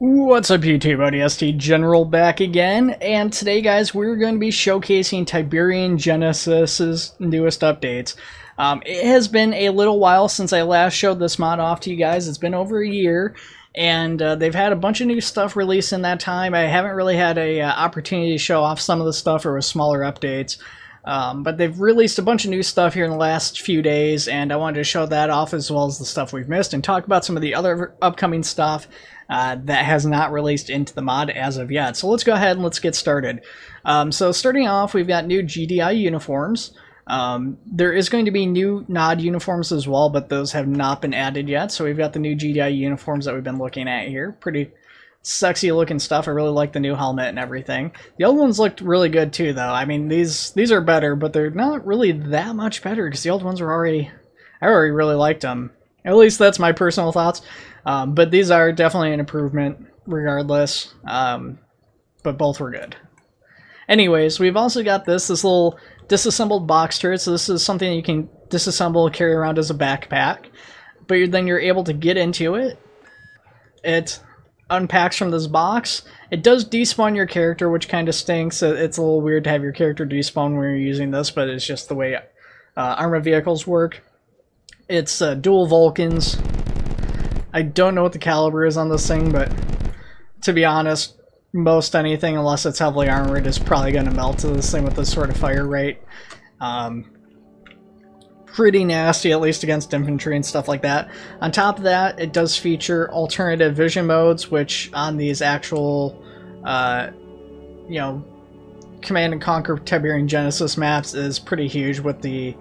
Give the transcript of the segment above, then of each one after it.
What's up YouTube, ODST General back again, and today guys we're going to be showcasing Tiberian Genesis's newest updates. It has been a little while since I last showed this mod off to you guys. It's been over a year, and they've had a bunch of new stuff released in that time. I haven't really had a opportunity to show off some of the stuff or with smaller updates. But they've released a bunch of new stuff here in the last few days, and I wanted to show that off as well as the stuff we've missed and talk about some of the other upcoming stuff that has not released into the mod as of yet. So let's go ahead and let's get started. So starting off, we've got new GDI uniforms. There is going to be new NOD uniforms as well, but those have not been added yet. So we've got the new GDI uniforms that we've been looking at here. Pretty sexy looking stuff. I really like the new helmet and everything. The old ones looked really good too, though. I mean, these are better, but they're not really that much better because the old ones were I already really liked them. At least that's my personal thoughts. But these are definitely an improvement regardless. But both were good. Anyways, we've also got this little disassembled box turret. So this is something you can disassemble and carry around as a backpack. But then you're able to get into it. It unpacks from this box. It does despawn your character, which kind of stinks. It's a little weird to have your character despawn when you're using this, but it's just the way armored vehicles work. It's dual Vulcans. I don't know what the caliber is on this thing, but to be honest, most anything, unless it's heavily armored, is probably going to melt to this thing with this sort of fire rate. Pretty nasty, at least against infantry and stuff like that. On top of that, it does feature alternative vision modes, which on these actual, Command and Conquer Tiberian Genesis maps is pretty huge with the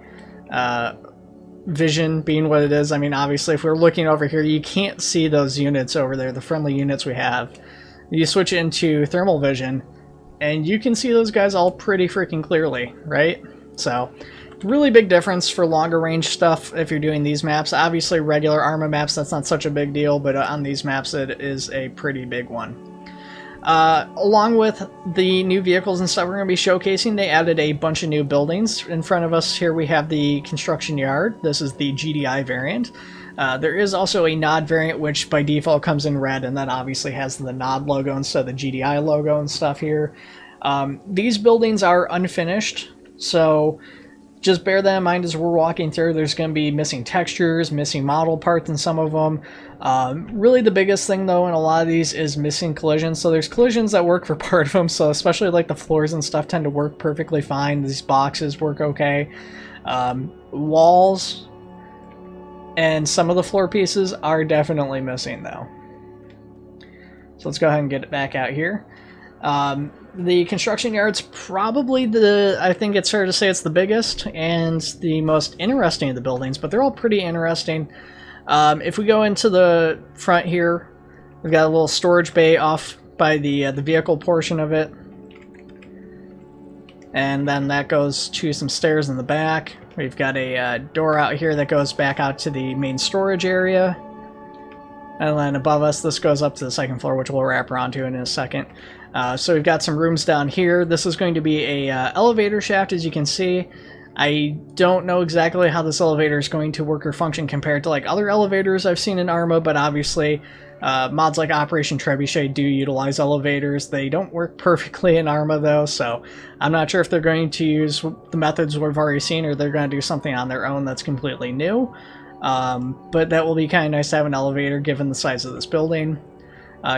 vision being what it is. I mean, obviously, if we're looking over here, you can't see those units over there, the friendly units we have. You switch it into thermal vision, and you can see those guys all pretty freaking clearly, right? So really big difference for longer range stuff if you're doing these maps. Obviously regular armor maps, that's not such a big deal, but on these maps it is a pretty big one. Along with the new vehicles and stuff we're going to be showcasing, they added a bunch of new buildings. In front of us here we have the construction yard. This is the GDI variant. There is also a NOD variant, which by default comes in red, and that obviously has the NOD logo instead of the GDI logo and stuff here. These buildings are unfinished, so just bear that in mind as we're walking through. There's going to be missing textures, missing model parts in some of them. Really the biggest thing though in a lot of these is missing collisions. So there's collisions that work for part of them, so especially like the floors and stuff tend to work perfectly fine. These boxes work okay. Walls and some of the floor pieces are definitely missing though. So let's go ahead and get it back out here. The construction yard's probably I think it's fair to say it's the biggest and the most interesting of the buildings, but they're all pretty interesting. If we go into the front here, we've got a little storage bay off by the vehicle portion of it. And then that goes to some stairs in the back. We've got a door out here that goes back out to the main storage area. And then above us, this goes up to the second floor, which we'll wrap around to in a second. So we've got some rooms down here. This is going to be a elevator shaft, as you can see. I don't know exactly how this elevator is going to work or function compared to like other elevators I've seen in Arma, but obviously mods like Operation Trebuchet do utilize elevators. They don't work perfectly in Arma though, so I'm not sure if they're going to use the methods we've already seen or they're going to do something on their own that's completely new. But that will be kind of nice to have an elevator given the size of this building.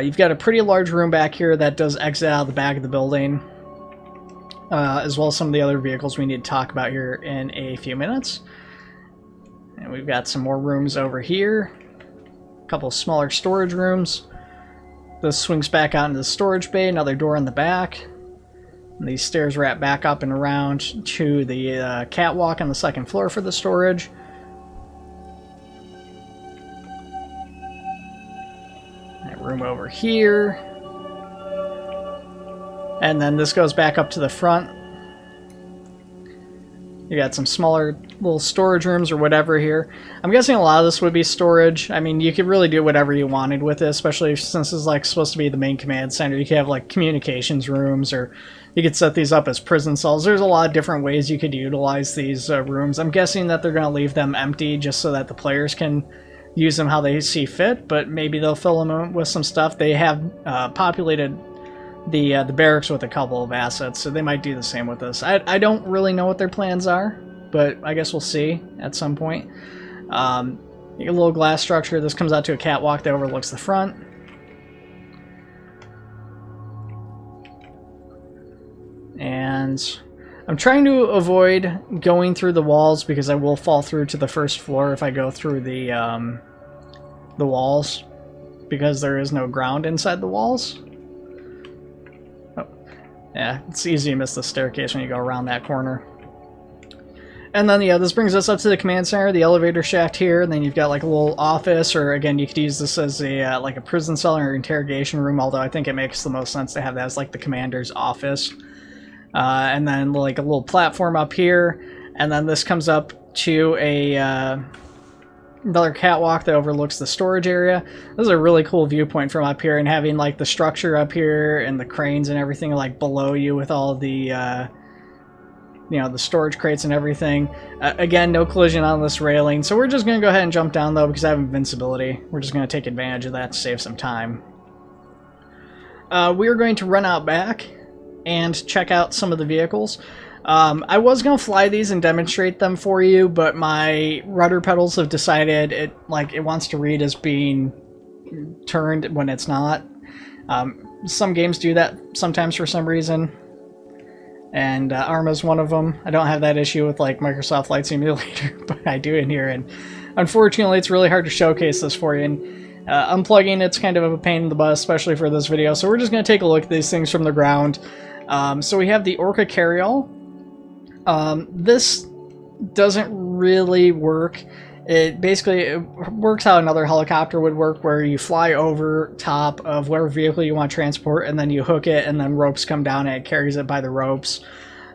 You've got a pretty large room back here that does exit out of the back of the building, as well as some of the other vehicles we need to talk about here in a few minutes. And we've got some more rooms over here, a couple of smaller storage rooms. This swings back out into the storage bay, another door in the back. And these stairs wrap back up and around to the catwalk on the second floor for the storage. Room over here, and then this goes back up to the front. You got some smaller little storage rooms or whatever here. I'm guessing a lot of this would be storage. I mean, you could really do whatever you wanted with it, especially since this is like supposed to be the main command center. You could have like communications rooms, or you could set these up as prison cells. There's a lot of different ways you could utilize these rooms. I'm guessing that they're going to leave them empty just so that the players can use them how they see fit, but maybe they'll fill them with some stuff. They have populated the barracks with a couple of assets, so they might do the same with this. I don't really know what their plans are, but I guess we'll see at some point. A little glass structure. This comes out to a catwalk that overlooks the front. And I'm trying to avoid going through the walls because I will fall through to the first floor if I go through the walls, because there is no ground inside the walls. Oh, yeah, it's easy to miss the staircase when you go around that corner. And then, yeah, this brings us up to the command center, the elevator shaft here, and then you've got like a little office, or again, you could use this as a like a prison cell or interrogation room, although I think it makes the most sense to have that as like the commander's office. And then like a little platform up here, and then this comes up to a another catwalk that overlooks the storage area. This is a really cool viewpoint from up here, and having like the structure up here and the cranes and everything like below you with all the you know, the storage crates and everything. Again, no collision on this railing, so we're just going to go ahead and jump down though because I have invincibility. We're just going to take advantage of that to save some time. We're going to run out back and check out some of the vehicles. I was going to fly these and demonstrate them for you, but my rudder pedals have decided it wants to read as being turned when it's not. Some games do that sometimes for some reason, and Arma's one of them. I don't have that issue with like Microsoft Flight Simulator, but I do in here, and unfortunately it's really hard to showcase this for you. And unplugging it's kind of a pain in the butt, especially for this video, so we're just going to take a look at these things from the ground. So we have the Orca carryall. This doesn't really work. It works how another helicopter would work, where you fly over top of whatever vehicle you want to transport, and then you hook it, and then ropes come down and it carries it by the ropes.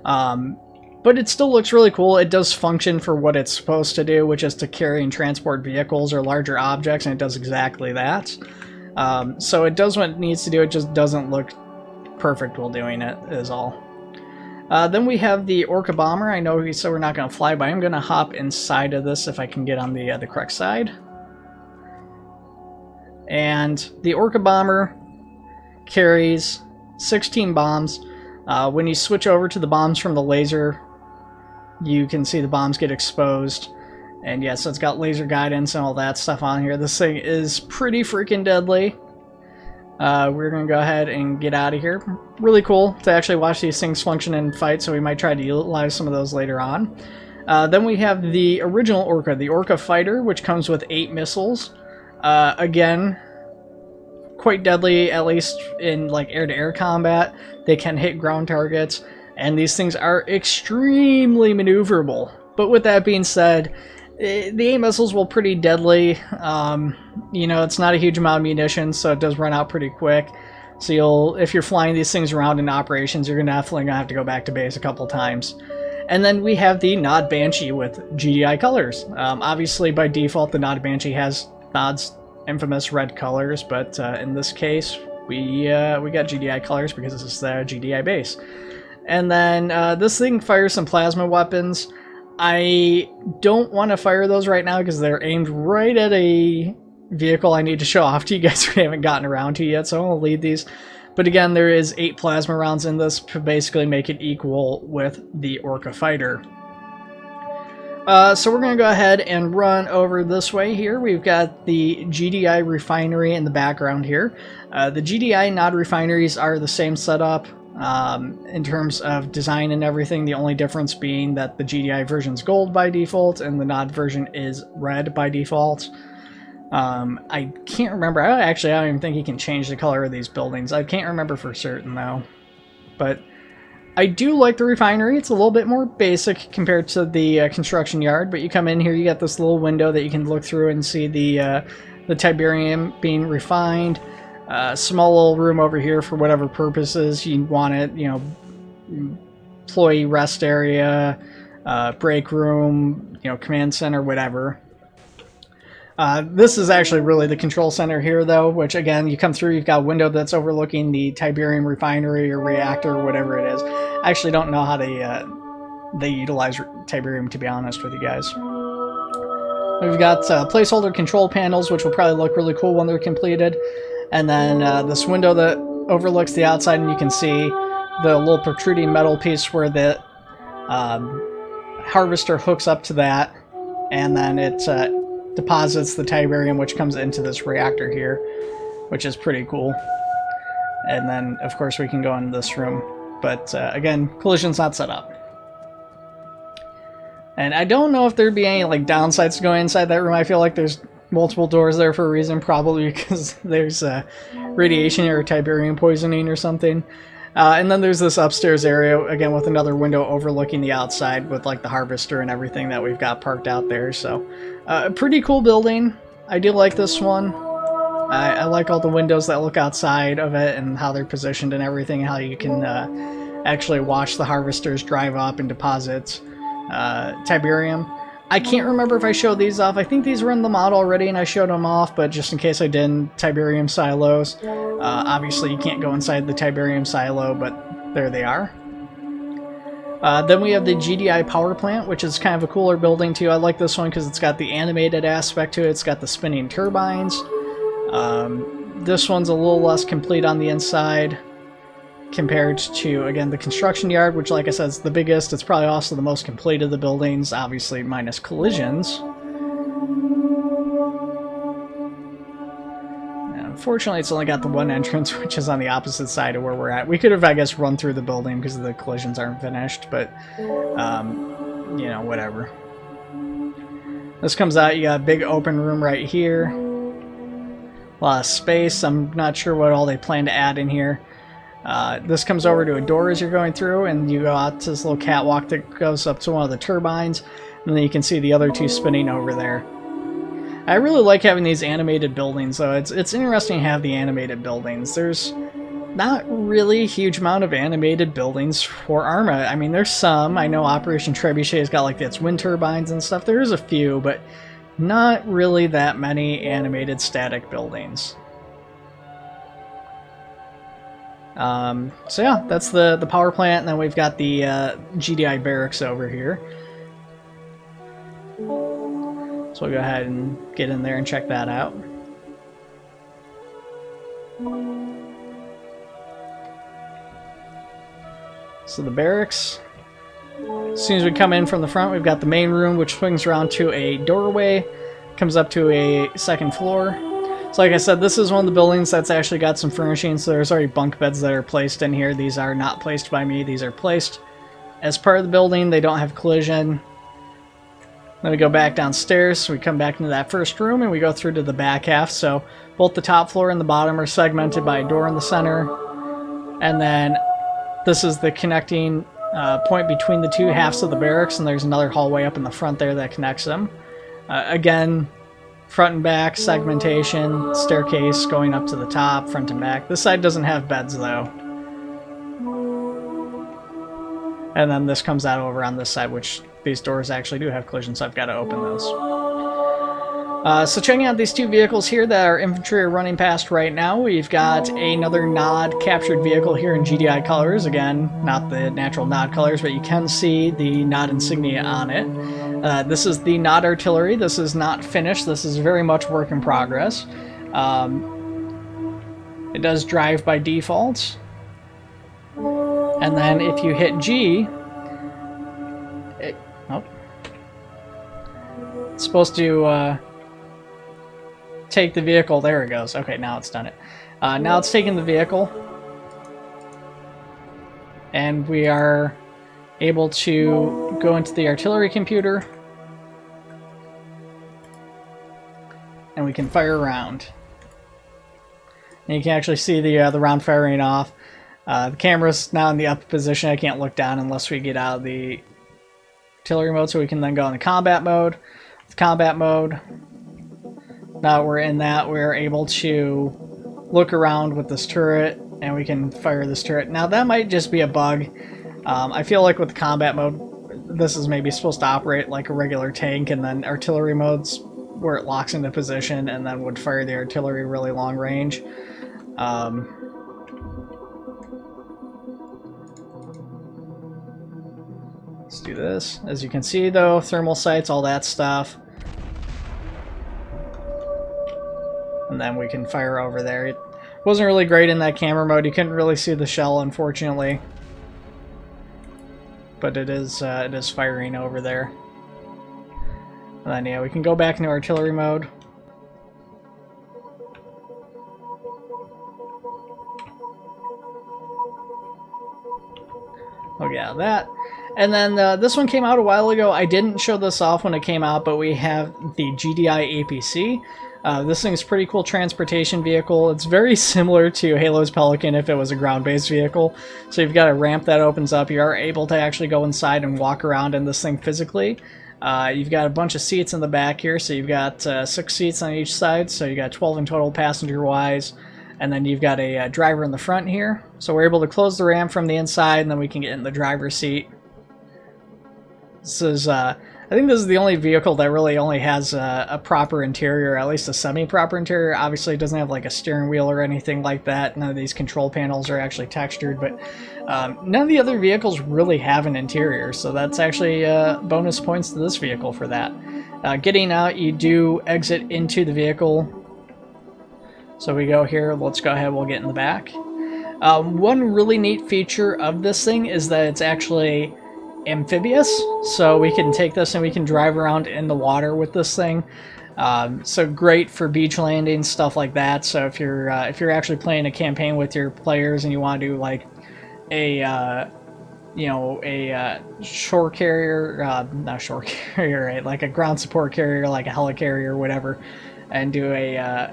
But it still looks really cool. It does function for what it's supposed to do, which is to carry and transport vehicles or larger objects, and it does exactly that. So it does what it needs to do, it just doesn't look perfect while doing it, is all. Then we have the Orca bomber. I know he said we're not going to fly, but I'm going to hop inside of this if I can get on the correct side. And the Orca bomber carries 16 bombs. When you switch over to the bombs from the laser, you can see the bombs get exposed. And yes, it's got laser guidance and all that stuff on here. This thing is pretty freaking deadly. We're going to go ahead and get out of here. Really cool to actually watch these things function and fight, so we might try to utilize some of those later on. Then we have the original Orca, the Orca fighter, which comes with 8 missiles. Again, quite deadly, at least in like air-to-air combat. They can hit ground targets, and these things are extremely maneuverable. But with that being said, the 8 missiles will pretty deadly. You know, it's not a huge amount of munitions, so it does run out pretty quick. So if you're flying these things around in operations, you're definitely going to have to go back to base a couple times. And then we have the Nod Banshee with GDI colors. Obviously, by default, the Nod Banshee has Nod's infamous red colors, but in this case, we got GDI colors because this is the GDI base. And then this thing fires some plasma weapons. I don't want to fire those right now because they're aimed right at a vehicle I need to show off to you guys who haven't gotten around to yet, so I won't lead these. But again, there is 8 plasma rounds in this to basically make it equal with the Orca fighter. So we're going to go ahead and run over this way here. We've got the GDI refinery in the background here. The GDI Nod refineries are the same setup in terms of design and everything. The only difference being that the GDI version is gold by default and the Nod version is red by default. I can't remember. I don't even think you can change the color of these buildings. I can't remember for certain though. But I do like the refinery. It's a little bit more basic compared to the construction yard, but you come in here, you got this little window that you can look through and see the Tiberium being refined. Small little room over here for whatever purposes you want it, you know, employee rest area, break room, you know, command center, whatever. This is actually really the control center here, though, which, again, you come through, you've got a window that's overlooking the Tiberium refinery or reactor or whatever it is. I actually don't know how they utilize Tiberium, to be honest with you guys. We've got placeholder control panels, which will probably look really cool when they're completed. And then this window that overlooks the outside, and you can see the little protruding metal piece where the harvester hooks up to that, and then it deposits the tiberium, which comes into this reactor here, which is pretty cool. And then, of course, we can go into this room. But again, collision's not set up. And I don't know if there'd be any like downsides to going inside that room. I feel like there's multiple doors there for a reason, probably because there's radiation or tiberium poisoning or something. And then there's this upstairs area, again, with another window overlooking the outside with like the harvester and everything that we've got parked out there. So a pretty cool building. I do like this one. I like all the windows that look outside of it and how they're positioned and everything, how you can actually watch the harvesters drive up and deposit tiberium. I can't remember if I showed these off. I think these were in the mod already and I showed them off, but just in case I didn't, tiberium silos. Obviously you can't go inside the tiberium silo, but there they are. Then we have the GDI power plant, which is kind of a cooler building too. I like this one because it's got the animated aspect to it. It's got the spinning turbines. This one's a little less complete on the inside compared to, again, the construction yard, which, like I said, is the biggest. It's probably also the most complete of the buildings, obviously minus collisions. And unfortunately, it's only got the one entrance, which is on the opposite side of where we're at. We could have, I guess, run through the building because the collisions aren't finished, but, you know, whatever. This comes out, you got a big open room right here. A lot of space. I'm not sure what all they plan to add in here. This comes over to a door as you're going through, and you go out to this little catwalk that goes up to one of the turbines, and then you can see the other two spinning over there. I really like having these animated buildings, though. It's interesting to have the animated buildings. There's not really a huge amount of animated buildings for Arma. I mean, there's some. I know Operation Trebuchet's got like its wind turbines and stuff. There is a few, but not really that many animated static buildings. So yeah, that's the power plant, and then we've got the GDI barracks over here. So we'll go ahead and get in there and check that out. So the barracks, as soon as we come in from the front, we've got the main room, which swings around to a doorway, comes up to a second floor. So like I said, this is one of the buildings that's actually got some furnishings, so there's already bunk beds that are placed in here. These are not placed by me, these are placed as part of the building. They don't have collision. Then we go back downstairs, so we come back into that first room and we go through to the back half. So both the top floor and the bottom are segmented by a door in the center. And then this is the connecting point between the two halves of the barracks, and there's another hallway up in the front there that connects them. Again, front and back segmentation, staircase going up to the top, front and back. This side doesn't have beds though. And then this comes out over on this side, which these doors actually do have collision, so I've got to open those. So checking out these two vehicles here that our infantry are running past right now, we've got another NOD captured vehicle here in GDI colors. Again, not the natural NOD colors, but you can see the NOD insignia on it. This is the NOD artillery. This is not finished. This is very much work in progress. It does drive by default. And then if you hit G, it's supposed to take the vehicle. There it goes. Okay, now it's done it. Now it's taking the vehicle. And we are able to go into the artillery computer. And we can fire a round. And you can actually see the round firing off. The camera's now in the up position. I can't look down unless we get out of the artillery mode, so we can then go into combat mode. With combat mode, now we're in that, we're able to look around with this turret, and we can fire this turret. Now that might just be a bug. I feel like with the combat mode, this is maybe supposed to operate like a regular tank, and then artillery mode's where it locks into position and then would fire the artillery really long range. Let's do this. As you can see though, thermal sights, all that stuff. and then we can fire over there. It wasn't really great in that camera mode. You couldn't really see the shell, unfortunately. But it is firing over there. And then, yeah, we can go back into artillery mode. Oh yeah, that. And then this one came out a while ago. I didn't show this off when it came out, but we have the GDI APC. This thing's a pretty cool transportation vehicle. It's very similar to Halo's Pelican if it was a ground-based vehicle. So you've got a ramp that opens up. You are able to actually go inside and walk around in this thing physically. You've got a bunch of seats in the back here, so you've got 6 seats on each side, so you got 12 in total passenger-wise. And then you've got a driver in the front here. So we're able to close the ramp from the inside, and then we can get in the driver's seat. This is, I think this is the only vehicle that really only has a proper interior, at least a semi-proper interior. Obviously it doesn't have like a steering wheel or anything like that. None of these control panels are actually textured, but none of the other vehicles really have an interior, so that's actually bonus points to this vehicle for that. Getting out, you do exit into the vehicle. So we go here, let's go ahead, we'll get in the back. One really neat feature of this thing is that it's actually amphibious, so we can take this and we can drive around in the water with this thing. So great for beach landings, stuff like that. So if you're actually playing a campaign with your players and you want to do like a shore carrier, not shore carrier, right? Like a ground support carrier, like a helicarrier or whatever, and do an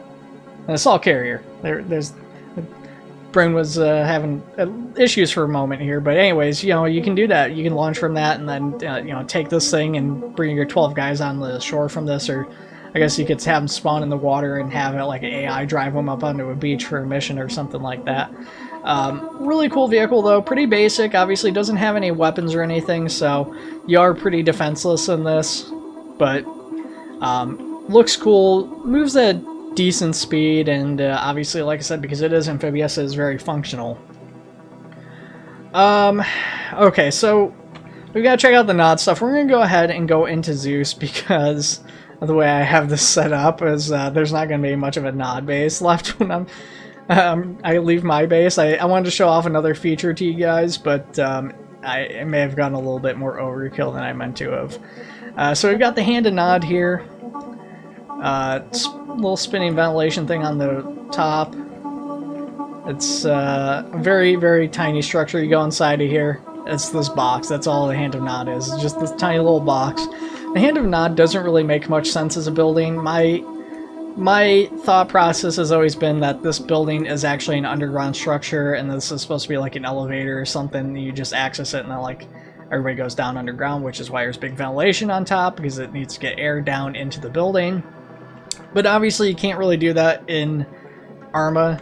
assault carrier. There's brain was having issues for a moment here, but anyways, you can do that. You can launch from that and then take this thing and bring your 12 guys on the shore from this, or I guess you could have them spawn in the water and have it like an AI drive them up onto a beach for a mission or something like that. Really cool vehicle though, pretty basic. Obviously doesn't have any weapons or anything, so you are pretty defenseless in this, but looks cool, moves at decent speed, and obviously, like I said, because it is amphibious, it is very functional. Okay, so we've got to check out the nod stuff. We're going to go ahead and go into Zeus because of the way I have this set up is there's not going to be much of a nod base left when I leave my base. I wanted to show off another feature to you guys, but I may have gone a little bit more overkill than I meant to have. So we've got the hand and nod here. Little spinning ventilation thing on the top. It's a very, very tiny structure. You go inside of here, it's this box. That's all the Hand of Nod is. It's just this tiny little box. The Hand of Nod doesn't really make much sense as a building. My thought process has always been that this building is actually an underground structure, and this is supposed to be like an elevator or something. You just access it, and then like everybody goes down underground, which is why there's big ventilation on top, because it needs to get air down into the building. But obviously you can't really do that in Arma.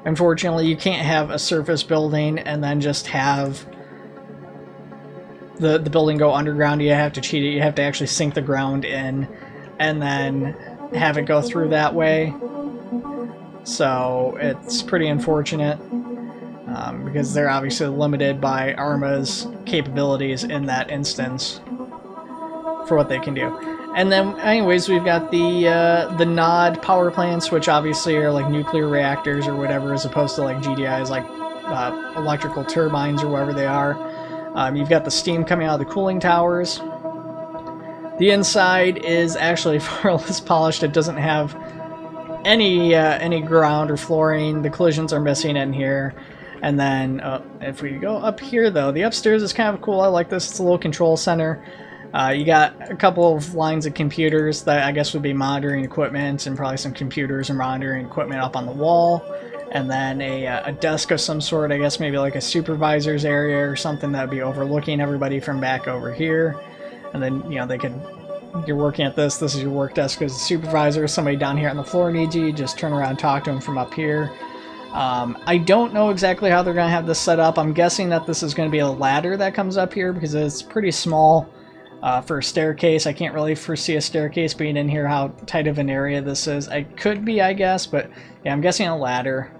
Unfortunately, you can't have a surface building and then just have the building go underground. You have to cheat it. You have to actually sink the ground in and then have it go through that way. So it's pretty unfortunate because they're obviously limited by Arma's capabilities in that instance for what they can do. And then, anyways, we've got the Nod power plants, which obviously are like nuclear reactors or whatever, as opposed to like GDIs, like electrical turbines or whatever they are. You've got the steam coming out of the cooling towers. The inside is actually far less polished. It doesn't have any ground or flooring. The collisions are missing in here. And then, if we go up here, though, the upstairs is kind of cool. I like this. It's a little control center. You got a couple of lines of computers that I guess would be monitoring equipment, and probably some computers or monitoring equipment up on the wall. And then a desk of some sort, I guess maybe like a supervisor's area or something that would be overlooking everybody from back over here. And then, you're working at this is your work desk as a supervisor. Somebody down here on the floor needs you, just turn around and talk to them from up here. I don't know exactly how they're going to have this set up. I'm guessing that this is going to be a ladder that comes up here because it's pretty small. For a staircase, I can't really foresee a staircase being in here, how tight of an area this is. It could be, I guess, but yeah, I'm guessing a ladder.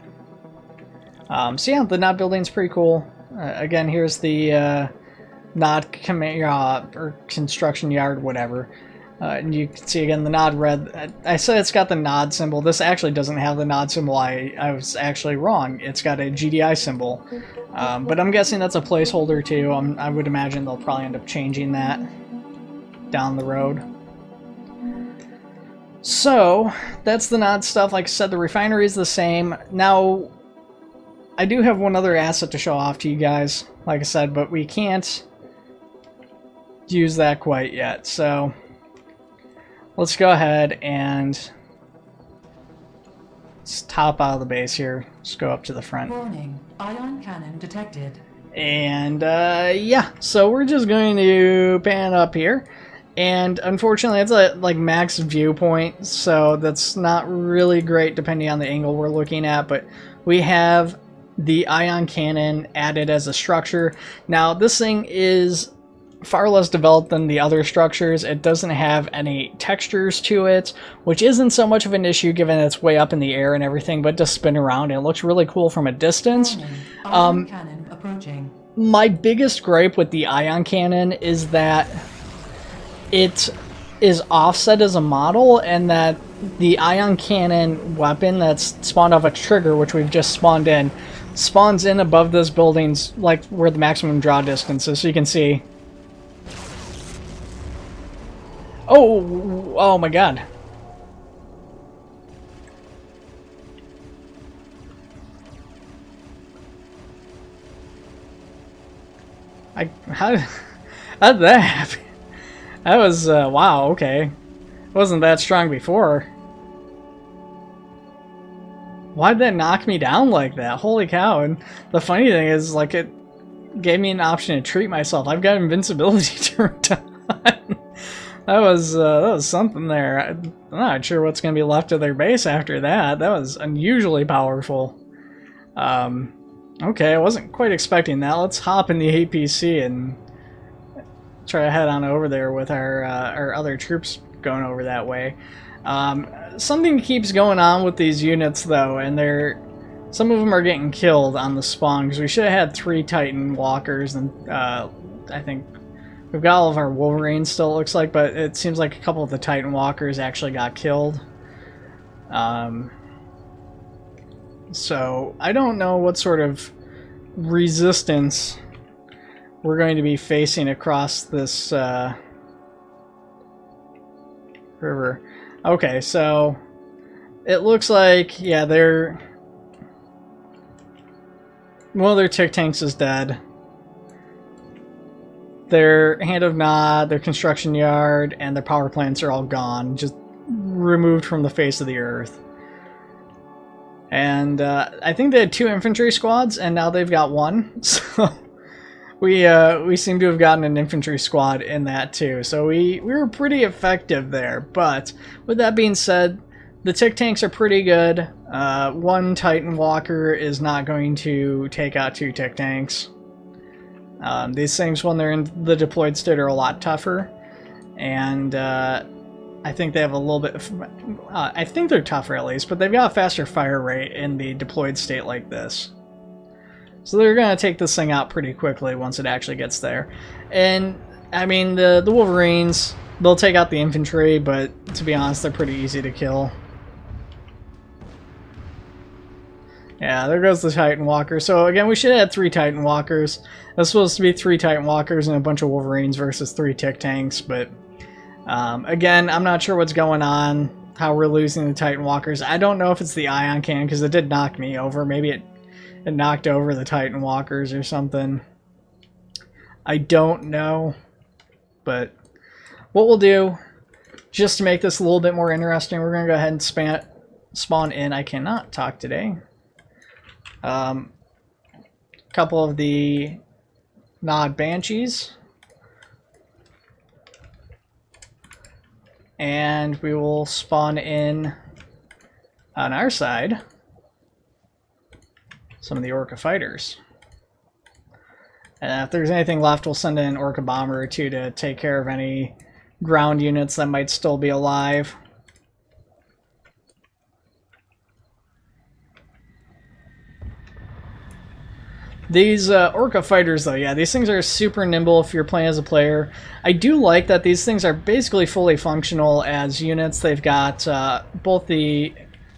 So yeah, the Nod building's pretty cool. Again, here's the Nod or construction yard, whatever. And you can see again the nod red. I said it's got the nod symbol. This actually doesn't have the nod symbol. I was actually wrong. It's got a GDI symbol. But I'm guessing that's a placeholder too. I would imagine they'll probably end up changing that down the road. So, that's the nod stuff. Like I said, the refinery is the same. Now, I do have one other asset to show off to you guys, like I said, but we can't use that quite yet. So, let's go ahead and let's top out of the base here. Let's go up to the front. Warning, ion cannon detected. And, yeah, so we're just going to pan up here. And unfortunately, it's a like max viewpoint, so that's not really great depending on the angle we're looking at. But we have the ion cannon added as a structure. Now, this thing is far less developed than the other structures. It doesn't have any textures to it, which isn't so much of an issue given it's way up in the air and everything, but to spin around, it looks really cool from a distance. Ion cannon approaching. My biggest gripe with the ion cannon is that it is offset as a model, and that the ion cannon weapon that's spawned off a trigger, which we've just spawned in, spawns in above those buildings, like where the maximum draw distance is, so you can see. Oh my god. How did that happen? That was, wow, okay. Wasn't that strong before. Why'd that knock me down like that? Holy cow. And the funny thing is, like, it gave me an option to treat myself. I've got invincibility turned on. That was something there. I'm not sure what's going to be left of their base after that. That was unusually powerful. Okay, I wasn't quite expecting that. Let's hop in the APC and try to head on over there with our other troops going over that way. Something keeps going on with these units though, and some of them are getting killed on the spawn, because we should have had 3 Titan walkers, and I think we've got all of our Wolverines still, it looks like, but it seems like a couple of the Titan walkers actually got killed. So I don't know what sort of resistance we're going to be facing across this river. Okay, so it looks like, yeah, one of their tick tanks is dead. Their Hand of Nod, their construction yard, and their power plants are all gone, just removed from the face of the earth. And I think they had 2 infantry squads, and now they've got 1. So we seem to have gotten an infantry squad in that too. So we were pretty effective there. But with that being said, the tick tanks are pretty good. 1 Titan Walker is not going to take out 2 tick tanks. These things, when they're in the deployed state, are a lot tougher. And I think they have a little bit I think they're tougher at least, but they've got a faster fire rate in the deployed state like this. So they're going to take this thing out pretty quickly once it actually gets there. And, I mean, the Wolverines, they'll take out the infantry, but to be honest, they're pretty easy to kill. Yeah, there goes the Titan Walker. So again, we should have had 3 Titan Walkers. That's supposed to be 3 Titan Walkers and a bunch of Wolverines versus 3 tick tanks, but again, I'm not sure what's going on, how we're losing the Titan Walkers. I don't know if it's the ion cannon, because it did knock me over. Maybe it knocked over the Titan Walkers or something. I don't know. But what we'll do, just to make this a little bit more interesting, we're going to go ahead and spawn in. I cannot talk today. A couple of the Nod Banshees. And we will spawn in on our side some of the Orca fighters. And if there's anything left, we'll send in an Orca bomber or 2 to take care of any ground units that might still be alive. These Orca fighters, though, yeah, these things are super nimble if you're playing as a player. I do like that these things are basically fully functional as units. They've got both the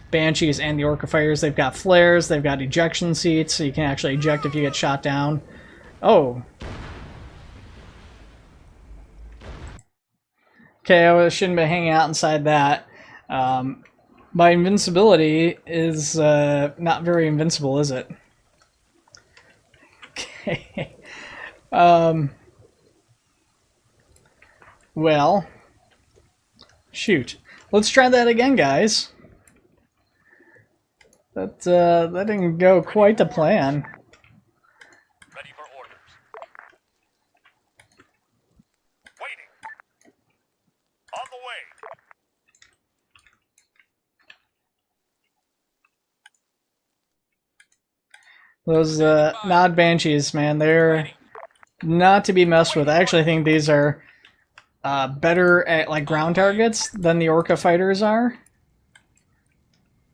Banshees and the Orca fighters. They've got flares, they've got ejection seats, so you can actually eject if you get shot down. Oh. Okay, I shouldn't be hanging out inside that. My invincibility is not very invincible, is it? Okay. Well, shoot. Let's try that again, guys. That didn't go quite to plan. Ready for orders. Waiting. On the way. Those Nod Banshees, man, they're not to be messed with. I actually think these are better at like ground targets than the Orca fighters are.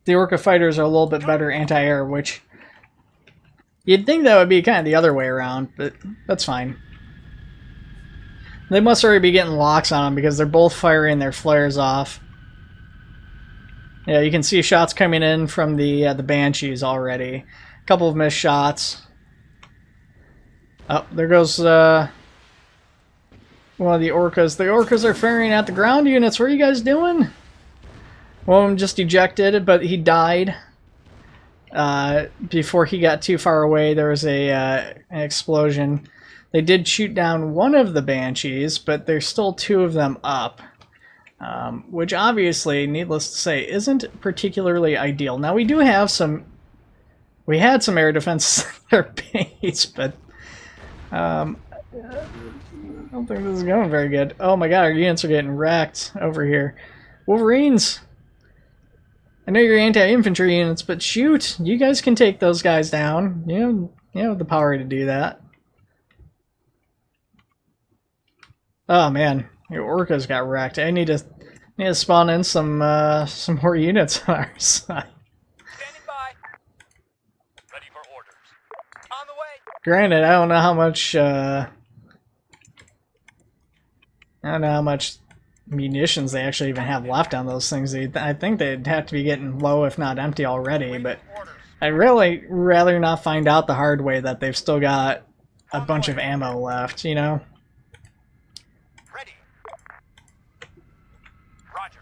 The Orca fighters are a little bit better anti-air, which you'd think that would be kind of the other way around, but that's fine. They must already be getting locks on them because they're both firing their flares off. Yeah, you can see shots coming in from the Banshees already. A couple of missed shots. Oh, there goes one of the Orcas. The Orcas are firing at the ground units. What are you guys doing? One of them just ejected, but he died. Before he got too far away, there was an explosion. They did shoot down one of the Banshees, but there's still two of them up. Which obviously, needless to say, isn't particularly ideal. Now, we do have some... We had some air defense in our base, but... I don't think this is going very good. Oh my god, our units are getting wrecked over here. Wolverines! I know you're anti-infantry units, but shoot! You guys can take those guys down. You have the power to do that. Oh man, your Orcas got wrecked. I need to spawn in some more units on our side. Standing by. Ready for orders. On the way. Granted, I don't know how much munitions they actually even have left on those things. I think they'd have to be getting low, if not empty already, but I'd really rather not find out the hard way that they've still got a bunch of ammo left, you know? Ready. Roger.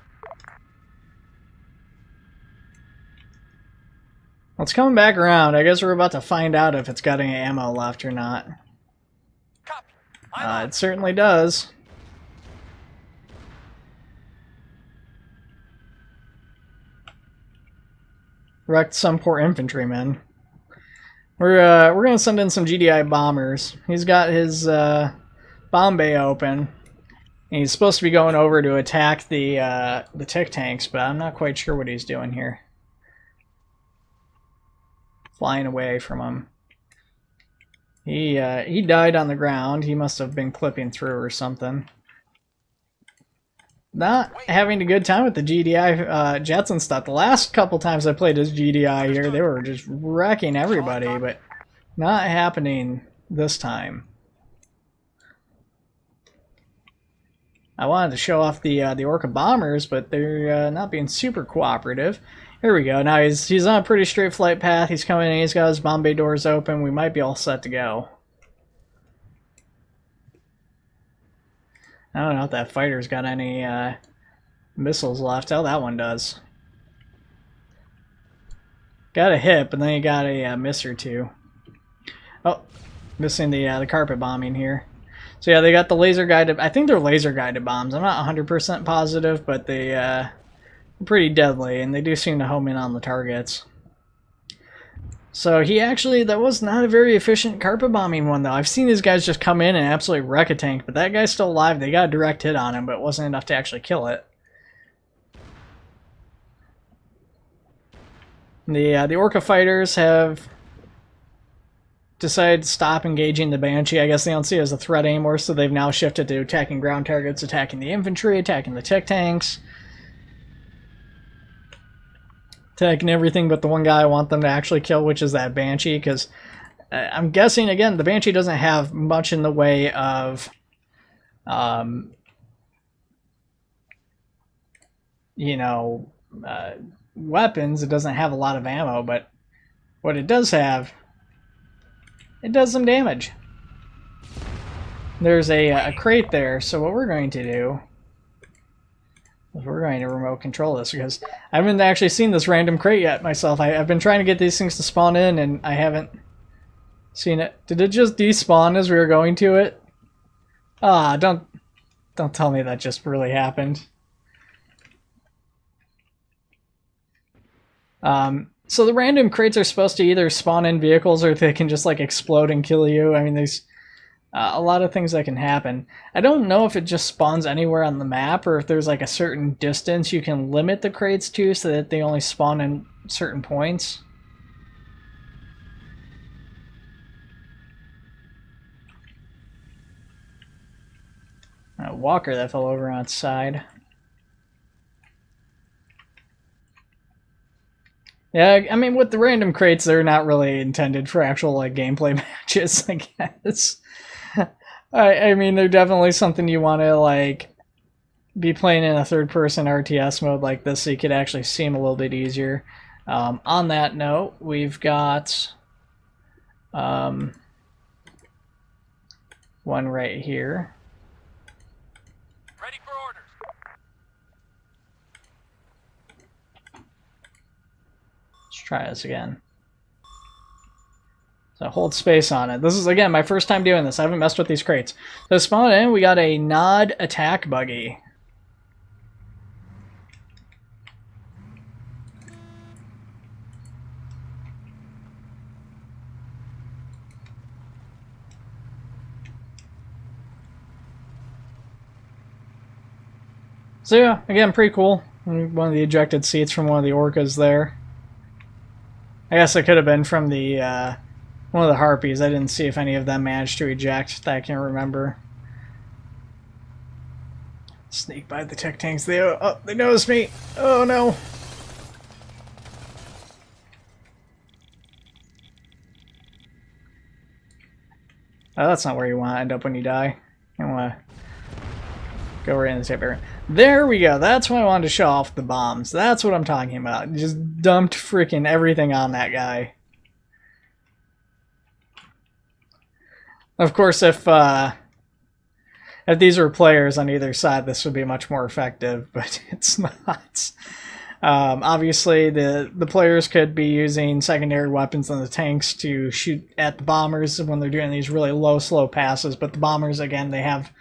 Well, it's coming back around. I guess we're about to find out if it's got any ammo left or not. Copy. It certainly does. Wrecked some poor infantrymen. We're gonna send in some GDI bombers. He's got his bomb bay open, and he's supposed to be going over to attack the tick tanks, but I'm not quite sure what he's doing here. Flying away from him. He died on the ground. He must have been clipping through or something. Not having a good time with the GDI jets and stuff. The last couple times I played as GDI here, they were just wrecking everybody, but not happening this time. I wanted to show off the Orca bombers, but they're not being super cooperative. Here we go. Now he's on a pretty straight flight path. He's coming in. He's got his bomb bay doors open. We might be all set to go. I don't know if that fighter's got any missiles left. Oh, that one does. Got a hit, but then you got a miss or two. Oh, missing the carpet bombing here. So yeah, they got the laser guided. I think they're laser guided bombs. I'm not 100% positive, but they're pretty deadly, and they do seem to home in on the targets. So that was not a very efficient carpet bombing one, though. I've seen these guys just come in and absolutely wreck a tank, but that guy's still alive. They got a direct hit on him, but it wasn't enough to actually kill it. The Orca fighters have decided to stop engaging the Banshee. I guess they don't see it as a threat anymore, so they've now shifted to attacking ground targets, attacking the infantry, attacking the tick tanks. Attacking everything but the one guy I want them to actually kill, which is that Banshee, because I'm guessing, again, the Banshee doesn't have much in the way of, you know, weapons. It doesn't have a lot of ammo, but what it does have, it does some damage. There's a crate there, so what we're going to do is we're going to remote control this, because I haven't actually seen this random crate yet myself. I've been trying to get these things to spawn in, and I haven't seen it. Did it just despawn as we were going to it? Ah, don't tell me that just really happened. So the random crates are supposed to either spawn in vehicles or they can just like explode and kill you. I mean, there's a lot of things that can happen. I don't know if it just spawns anywhere on the map or if there's like a certain distance you can limit the crates to so that they only spawn in certain points. A walker that fell over on its side. Yeah, I mean, with the random crates, they're not really intended for actual like gameplay matches, I guess. I mean, they're definitely something you want to like be playing in a third-person RTS mode like this, so you could actually see them a little bit easier. On that note, we've got one right here. Ready for orders. Let's try this again. So hold space on it. This is, again, my first time doing this. I haven't messed with these crates. So spawn in, we got a Nod attack buggy. So yeah, again, pretty cool. One of the ejected seats from one of the orcas there. I guess it could have been from the one of the harpies. I didn't see if any of them managed to eject that I can remember. Sneak by the tech tanks. They noticed me. Oh no. Oh, that's not where you want to end up when you die. You want to go right in the tape area. There we go. That's why I wanted to show off the bombs. That's what I'm talking about. Just dumped freaking everything on that guy. Of course, if these were players on either side, this would be much more effective, but it's not. Obviously, the players could be using secondary weapons on the tanks to shoot at the bombers when they're doing these really low, slow passes, but the bombers, again, they have,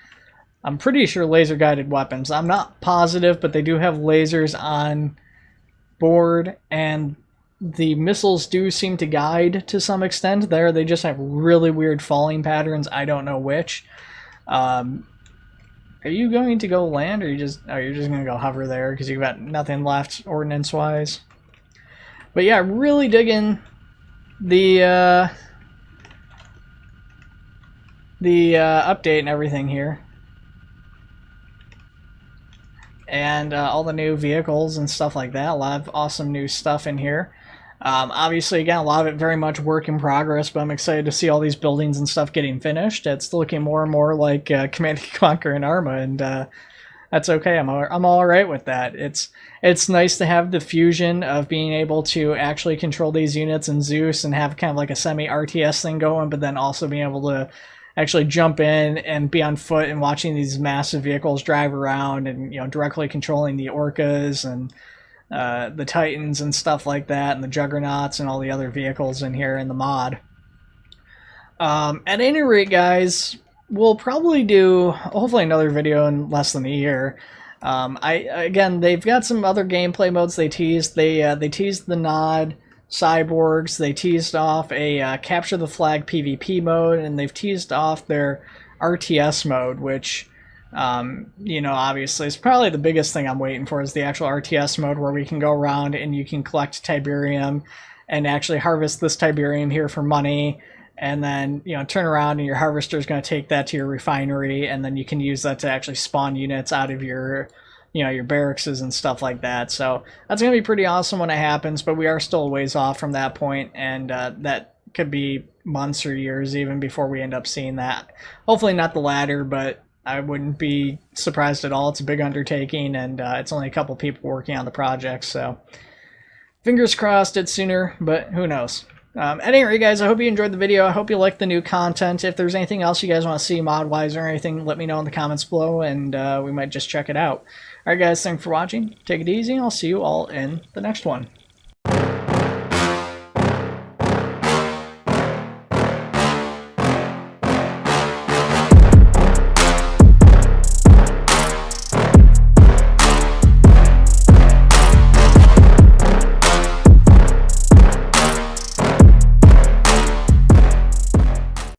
I'm pretty sure, laser-guided weapons. I'm not positive, but they do have lasers on board, and the missiles do seem to guide to some extent there. They just have really weird falling patterns. I don't know which. Are you going to go land, or you're just going to go hover there because you've got nothing left ordnance-wise? But yeah, really digging the update and everything here. And all the new vehicles and stuff like that. A lot of awesome new stuff in here. Obviously, again, a lot of it very much work in progress, but I'm excited to see all these buildings and stuff getting finished. It's looking more and more like Command & Conquer and Arma, and that's okay. I'm all right with that. It's nice to have the fusion of being able to actually control these units in Zeus and have kind of like a semi-RTS thing going, but then also being able to actually jump in and be on foot and watching these massive vehicles drive around and, you know, directly controlling the orcas and the Titans and stuff like that, and the Juggernauts and all the other vehicles in here in the mod. At any rate, guys, we'll probably do hopefully another video in less than a year. Again, they've got some other gameplay modes they teased. They teased the Nod cyborgs. They teased off a capture the flag PvP mode, and they've teased off their RTS mode, which, you know, obviously it's probably the biggest thing I'm waiting for is the actual RTS mode where we can go around and you can collect Tiberium and actually harvest this Tiberium here for money, and then, you know, turn around and your harvester is going to take that to your refinery, and then you can use that to actually spawn units out of your, you know, your barracks and stuff like that. So that's going to be pretty awesome when it happens, but we are still a ways off from that point, and that could be months or years even before we end up seeing that. Hopefully not the latter, but I wouldn't be surprised at all. It's a big undertaking, and it's only a couple people working on the project, so fingers crossed it's sooner, but who knows. At any rate, guys, I hope you enjoyed the video. I hope you liked the new content. If there's anything else you guys want to see mod-wise or anything, let me know in the comments below, and we might just check it out. Alright, guys, thanks for watching. Take it easy, and I'll see you all in the next one.